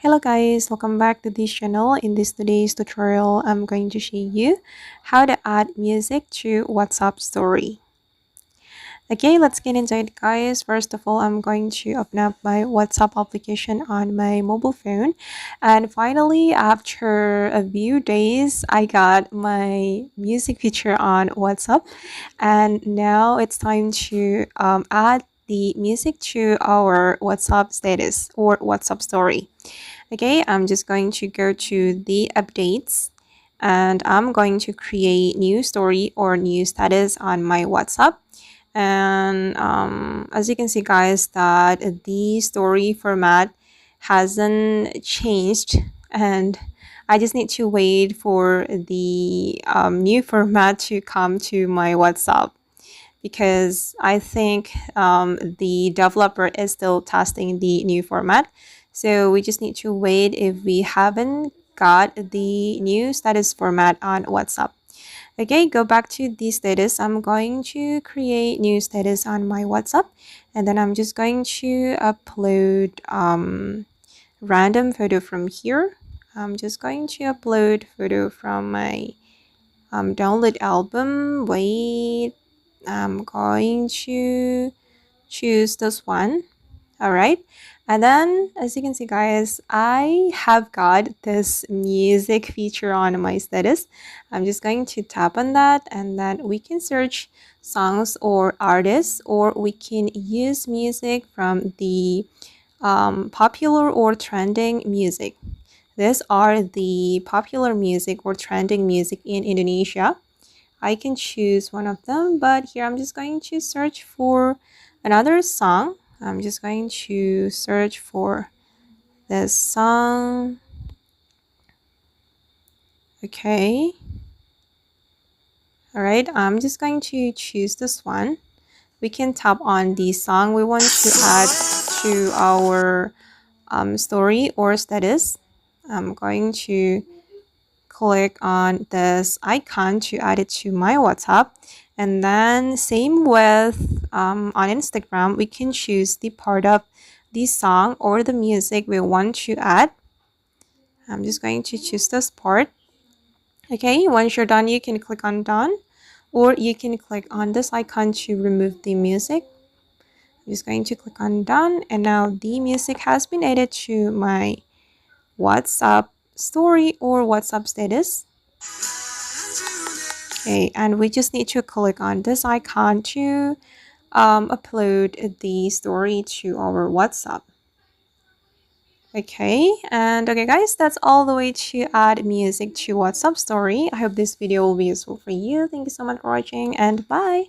Hello guys, welcome back to this channel. In this today's tutorial, I'm going to show you how to add music to WhatsApp story. Okay, let's get into it guys. First of all, I'm going to open up my WhatsApp application on my mobile phone. And finally, after a few days, I got my music feature on WhatsApp. And now it's time to add the music to our WhatsApp status or WhatsApp story. Okay, I'm just going to go to the updates and I'm going to create new story or new status on my WhatsApp. And as you can see guys, that the story format hasn't changed, and I just need to wait for the new format to come to my WhatsApp, because I think the developer is still testing the new format. So we just need to wait if we haven't got the new status format on WhatsApp. Okay, go back to the status. I'm going to create new status on my WhatsApp, and then I'm just going to upload random photo from here. I'm just going to upload photo from my download album. Wait, I'm going to choose this one. All right, and then as you can see guys, I have got this music feature on my status. I'm just going to tap on that, and then we can search songs or artists, or we can use music from the popular or trending music. These are the popular music or trending music in Indonesia. I can choose one of them, but here I'm just going to search for another song. I'm just going to search for this song. Okay. All right, I'm just going to choose this one. We can tap on the song we want to add to our story or status. I'm going to click on this icon to add it to my WhatsApp. And then same with on Instagram, we can choose the part of the song or the music we want to add. I'm just going to choose this part. Okay, once you're done, you can click on done, or you can click on this icon to remove the music. I'm just going to click on done, and now the music has been added to my WhatsApp story or WhatsApp status. Okay, and we just need to click on this icon to upload the story to our WhatsApp. Okay, and okay guys, that's all the way to add music to WhatsApp story. I hope this video will be useful for you. Thank you so much for watching, and bye.